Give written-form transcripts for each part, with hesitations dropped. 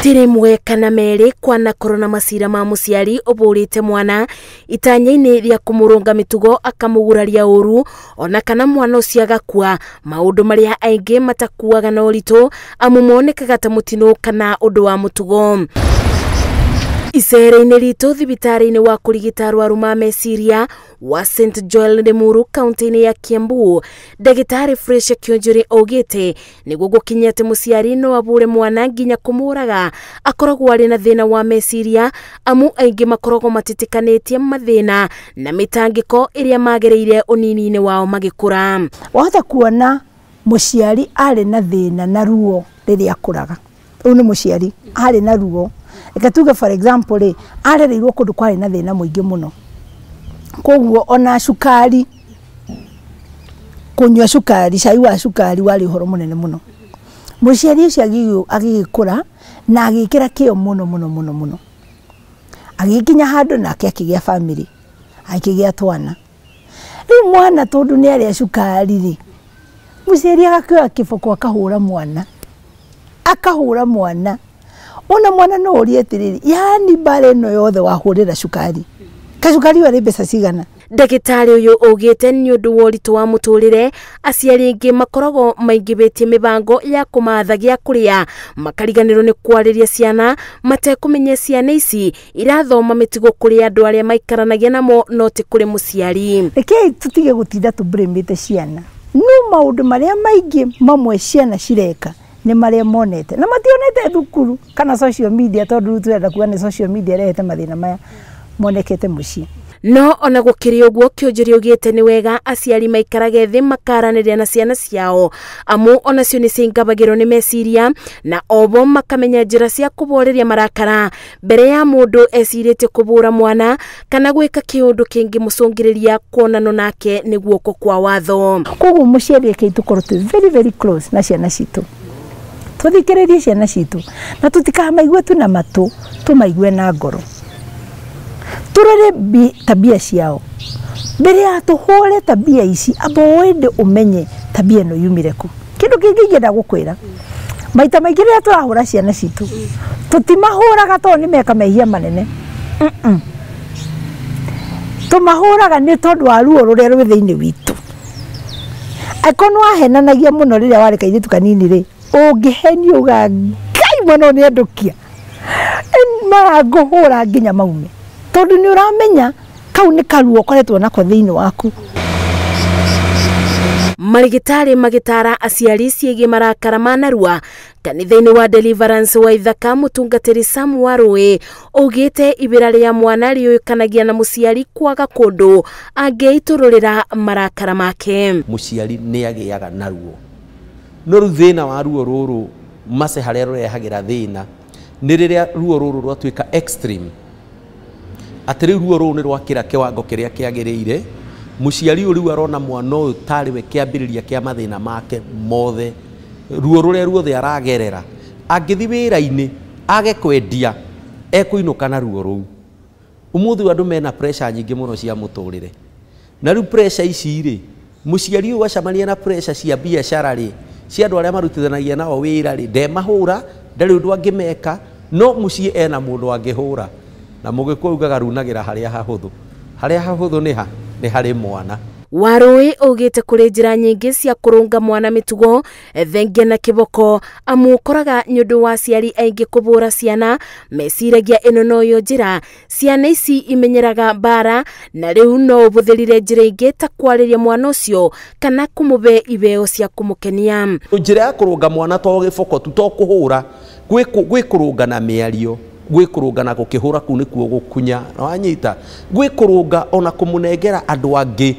Tiri mwe kana meri kwana korona masira ma muciari oburite mwana itanya-ini ria kumurunga mitugo akamuguraria uru ona kana mwana ucio agakua maundu maria aingi matakuaga na uritu amumonekaga ta mutino kana undu wa mutugo. Icera-ini ritu thibitari-ini wa kurigita arwaru ma meciria wa St Joel Limuru kaunti-ini ya Kiambu Dagitari Fresha Kionjuri ogete niguo gukinyete muciari no abure mwana nginya kumuraga akoragwo ari na thina wa meciria amu aingi makoragwo matitikanĩtie mathina na mitangiko iria magereire unini-ini wao magikura. Wahota kuona muciari ari na thina na ruo riria akuraga. Uyu ni muciari ari na ruo. Eka tuge for example arereirwo kundu kwari na thina muingi muno. Koguo ona cukari kunywa cukari cai wa cukari wari horo munene muno. Muciari ucio agigikura na agikira kio muno. Agikinya handu nake akigia family. Akigia twana. Riu mwana tondu ni aria cukari ri. Muciari agakioya kiboko akahura mwana. Akahura mwana. Ona mwana no uri etiriri yani bare no yothe wahurira cukari kacukari wari mbeca cigana. Dagitari uyu ogete ni undu wa uritu wa muturire aciari ingi makoragwo maingibitie mibango ya kumathagia kuria makariganirwo ni kwariria ciana matekumenya ciana ici irathoma mitugo kuri andu aria maikaranagia namo no ti kuri muciari. Rekei tutige gutinda tubremete ciana no maundu maria maingi mamwe ciana cireka ni maria monete na mationete thukuru kana social media tondu turenda kuona ni social media rehete mathina maya monekete muci. No ona gukiri uguo Kionjuri ogete ni wega aciari maikarage thi makaraniria na ciana ciao amu ona cio ni cingabagirwo ni meciria na obo makamenya njira cia kuboreria marakara mbere ya mundu ecirite kubura mwana kana gwika kiundu kingi mucungiriria kuonano nake ni guoko kwa watho. Koguo muciari eke tukorwo tu very close na ciana citu tuthikiririe ciana citu na tutikamaigwe tu na matu tumaigue na ngoro turore tabia ciao mbere ya tuhore tabia ici abo wende umenye tabia no yumire ku kindu kingi ngenda gukwira maita maingi ria turahura ciana citu tutimahuraga to ni meka mehia manene tumahuraga ni tondu wa ruo ruria rwi thiini witu akono ahenanagia muno riria wari kairitu kanini ri ungiheni uga ngai muno ni andukia maraguhura nginya maume tondu ni uramenya kau ni karuo koretwo nako thiini waku. Marigitari magitara aciari ciege marakara manarua kanitha-ini wa Deliverance wa Ithaka mutungatiri Sam Warui ogete ibira ria mwana riukanagia na muciari kwaga kundu angeitururira marakara make. Muciari ni agiaga naruo no ruthina wa ruo ruru mace haria rurehagira thina ni riria ruo ruru rwatuika extreme atiri ruo ruru ni rwakira kiwango kiria kiagiriire muciari uriu arona mwana uyu tari we kiambiriria kia mathina make mothe ruo ruria ruothe aragerera angithi wira-ini age kwendia ekuinuka na ruo ruu. Umuthi andu mena pressure nyingi muno cia muturire na riu pressure ici ri muciari uyu acamania na pressure cia biacara ri cia andu aria marutithanagia nao wira ri ndemahura ndari undu angimeka no mucii ena mundu angihura na mugikuo ugaga runagira haria hahuthu ni hari mwana. Warui ogete kuri njira nyingi cia kurunga mwana mitugo thengia na kiboko amu koraga nyundu wa ciari aingi kubura ciana meciragia ino no yo njira ciana ici imenyeraga bara na riu no ubuthirire njira ingi ta kwariria mwana ucio kana kumube ibeo cia kumukenia. Njira ya kurunga mwana to giboko tu to kuhura gwi kurunga na miario gwi kurunga na gukihura ku nikuo gukunya na wanyita gwi kurunga ona kumunengera andu angi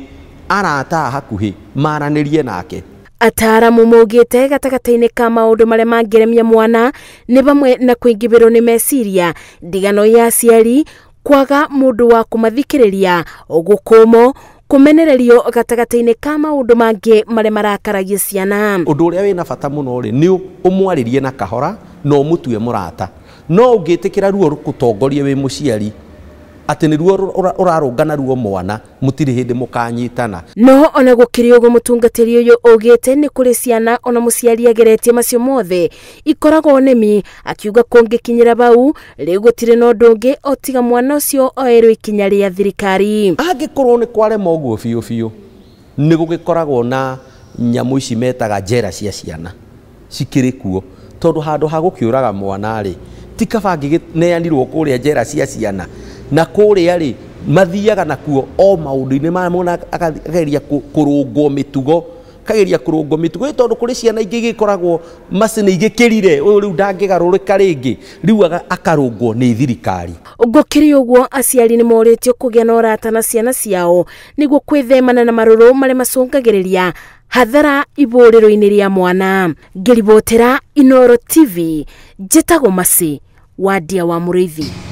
arata hakuhi maranirie nake. Ataramu mogete gatagataine ka maundu maria mangeremia mwana ni bamwe na kuingibirwo ni meciria ndigano ya ciari kwaga mundu wa kumathikiriria ogukumo kumenererio gatagataine ka maundu mangi maria marakaragia ciana. Undu uria wina bata muno ri ni umwaririe na kahora no mutue murata no ungitikira ruo rukutongorie wi muciari ati ni ruo urarungana ruo mwana mutiri hindi mukanyitana. No ona gukiri ugo mutungatiri uyu ogete ni kuri ciana ona muciari ageretie macio mothe ikoragwo nemi akiuga kungikinyira bau riu gutire no ndungi otiga mwana ucio oerwo ikinya ria thirikari. Angikorwo ni kwarema uguo biu biu ni gugikoragwo na nyamu ici metaga njera cia ciana cikiri kuo tondu handu ha gukiuraga mwana ri tikaba ngineanirwo kuria njera cia ciana na kuria ri mathiaga nakuo o maundu-ini ma mwana akageria kurungwo mitugo kageria kurungwo mitugo tondu kuri ciana ingi gikoragwo macini igikirire uyu riu ndangigarurika ringi riu akarungwo ni thirikari. Gukiri uguo aciari ni moritio kugia na urata na ciana ciao niguo kwithemana na maruru mari macungagiriria hathara iburiro-ini ria mwana. Ngiribotera Inooro TV, njitagwo Masi Wadia wa Muriithi.